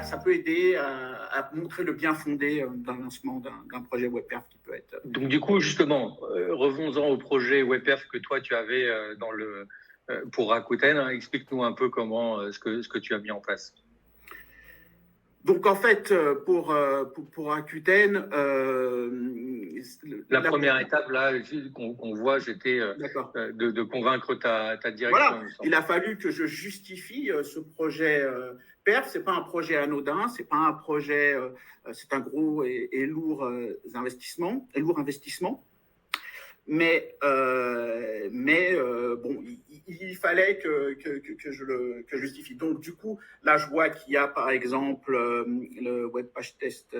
ça peut aider à montrer le bien fondé d'un lancement d'un projet WebPerf qui peut être. Donc du coup, justement, revenons-en au projet WebPerf que toi tu avais pour Rakuten. Explique-nous un peu comment ce que tu as mis en place. Donc en fait, pour Rakuten, la première étape là qu'on voit, c'était de convaincre ta direction. Voilà, il a fallu que je justifie ce projet PERF. C'est pas un projet anodin, c'est pas un projet, c'est un gros et lourd investissement, Mais bon, il fallait que je justifie. Donc, du coup, là, je vois qu'il y a, par exemple, le web page test.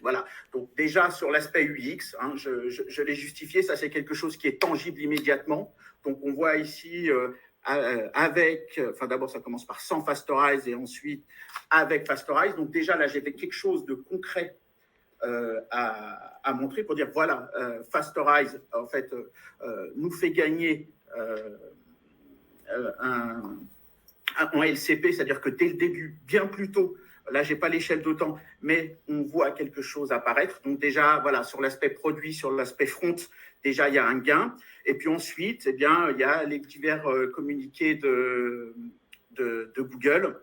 Voilà. Donc, déjà, sur l'aspect UX, hein, je l'ai justifié. Ça, c'est quelque chose qui est tangible immédiatement. Donc, on voit ici d'abord, ça commence par sans Fastorize et ensuite avec Fastorize. Donc, déjà, là, j'avais quelque chose de concret à montrer pour dire voilà, Fastorize en fait nous fait gagner en LCP, c'est-à-dire que dès le début, bien plus tôt, là j'ai pas l'échelle de temps, mais on voit quelque chose apparaître. Donc déjà voilà, sur l'aspect produit, sur l'aspect front, déjà il y a un gain. Et puis ensuite, eh bien il y a les divers communiqués de Google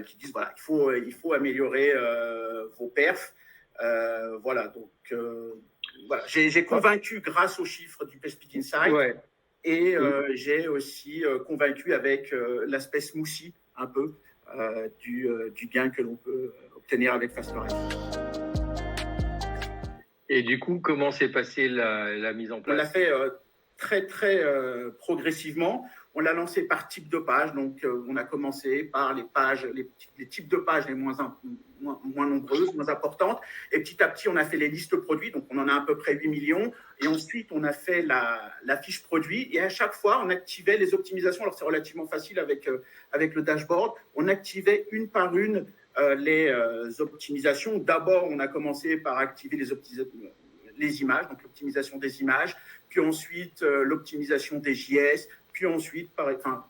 qui disent voilà, il faut améliorer vos perfs. Voilà, donc voilà. J'ai convaincu grâce aux chiffres du PestSpeed Insight ouais. Et j'ai aussi convaincu avec l'aspect smoothie un peu du gain que l'on peut obtenir avec Fastorize. Et du coup, comment s'est passée la mise en place? On l'a fait très progressivement. On l'a lancé par type de page. Donc, on a commencé par les pages, les types de pages les moins nombreuses, moins importantes. Et petit à petit, on a fait les listes produits. Donc, on en a à peu près 8 millions. Et ensuite, on a fait la fiche produit. Et à chaque fois, on activait les optimisations. Alors, c'est relativement facile avec le dashboard. On activait une par une les optimisations. D'abord, on a commencé par activer les images, donc l'optimisation des images, puis ensuite l'optimisation des JS, puis ensuite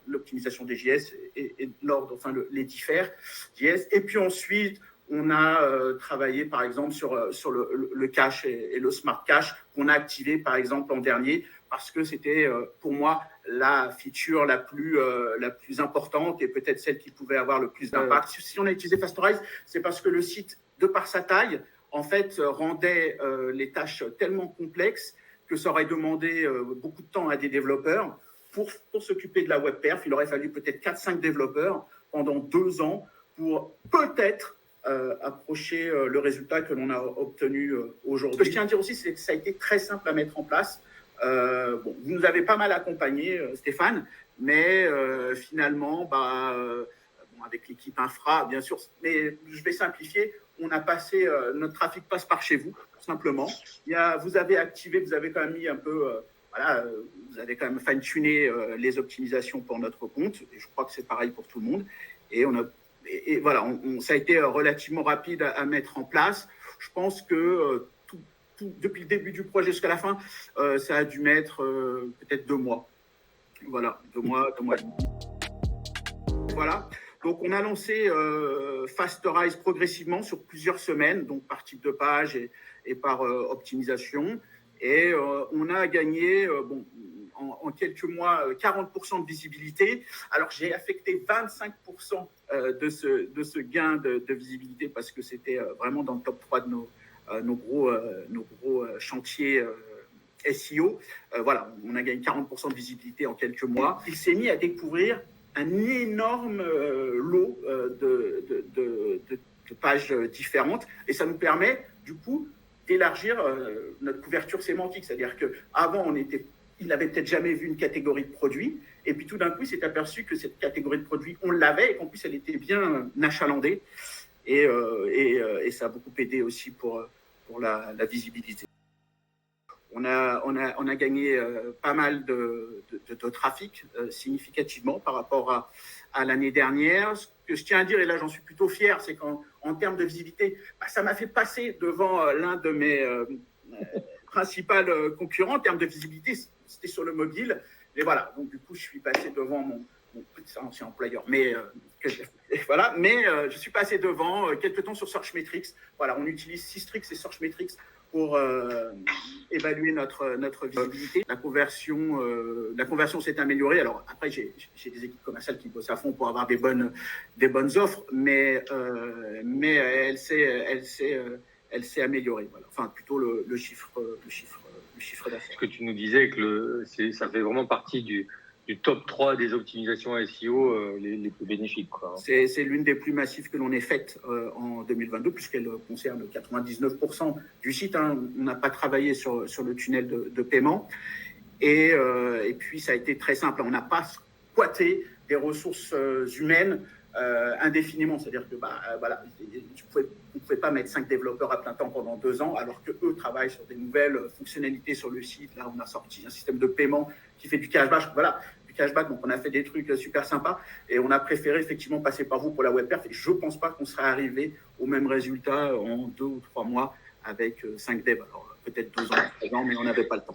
l'optimisation des JS et l'ordre, les différents JS, et puis ensuite on a travaillé par exemple sur le cache et le smart cache qu'on a activé par exemple en dernier parce que c'était pour moi la feature la plus importante et peut-être celle qui pouvait avoir le plus d'impact. Si on a utilisé Fastorize, c'est parce que le site, de par sa taille, en fait, rendait les tâches tellement complexes que ça aurait demandé beaucoup de temps à des développeurs. Pour s'occuper de la WebPerf, il aurait fallu peut-être 4-5 développeurs pendant 2 ans pour peut-être approcher le résultat que l'on a obtenu aujourd'hui. Ce que je tiens à dire aussi, c'est que ça a été très simple à mettre en place. Bon, vous nous avez pas mal accompagnés, Stéphane, mais finalement, avec l'équipe infra, bien sûr, mais je vais simplifier, on a passé, notre trafic passe par chez vous, tout simplement. Vous avez activé, vous avez quand même mis un peu, vous avez quand même fine-tuné les optimisations pour notre compte, et je crois que c'est pareil pour tout le monde. Et voilà, ça a été relativement rapide à mettre en place. Je pense que depuis le début du projet jusqu'à la fin, ça a dû mettre peut-être 2 mois. Voilà, 2 mois. Voilà. Donc, on a lancé Fastorize progressivement sur plusieurs semaines, donc par type de page et par optimisation. Et on a gagné, en quelques mois, 40% de visibilité. Alors, j'ai affecté 25% de ce gain de visibilité parce que c'était vraiment dans le top 3 de nos gros chantiers SEO. Voilà, on a gagné 40% de visibilité en quelques mois. Il s'est mis à découvrir un énorme lot de pages différentes et ça nous permet du coup d'élargir notre couverture sémantique. C'est-à-dire qu'avant, il n'avait peut-être jamais vu une catégorie de produits et puis tout d'un coup, il s'est aperçu que cette catégorie de produits, on l'avait et qu'en plus, elle était bien achalandée et ça a beaucoup aidé aussi pour la visibilité. On a gagné pas mal de trafic significativement par rapport à l'année dernière. Ce que je tiens à dire, et là j'en suis plutôt fier, c'est qu'en termes de visibilité, ça m'a fait passer devant l'un de mes principaux concurrents. En termes de visibilité, c'était sur le mobile. Et voilà, donc du coup, je suis passé devant c'est un ancien employeur, mais voilà. Mais je suis passé devant quelques temps sur Searchmetrics. Voilà, on utilise Systrix et Searchmetrics pour évaluer notre visibilité. La conversion s'est améliorée. Alors après, j'ai des équipes commerciales qui bossent à fond pour avoir des bonnes offres, mais elle s'est améliorée. Voilà. Enfin, plutôt le chiffre d'affaires. Ce que tu nous disais, que ça fait vraiment partie du top 3 des optimisations SEO les plus bénéfiques, quoi. C'est l'une des plus massives que l'on ait faites en 2022, puisqu'elle concerne 99% du site. Hein. On n'a pas travaillé sur le tunnel de paiement. Et puis, ça a été très simple. On n'a pas squatté des ressources humaines indéfiniment. C'est-à-dire que voilà, on ne pouvait pas mettre 5 développeurs à plein temps pendant 2 ans, alors qu'eux travaillent sur des nouvelles fonctionnalités sur le site. Là, on a sorti un système de paiement qui fait du cashback. Voilà, du cashback. Donc, on a fait des trucs super sympas. Et on a préféré effectivement passer par vous pour la WebPerf. Et je ne pense pas qu'on serait arrivé au même résultat en 2 ou 3 mois avec 5 devs. Alors, peut-être 2 ans, 3 ans, mais on n'avait pas le temps.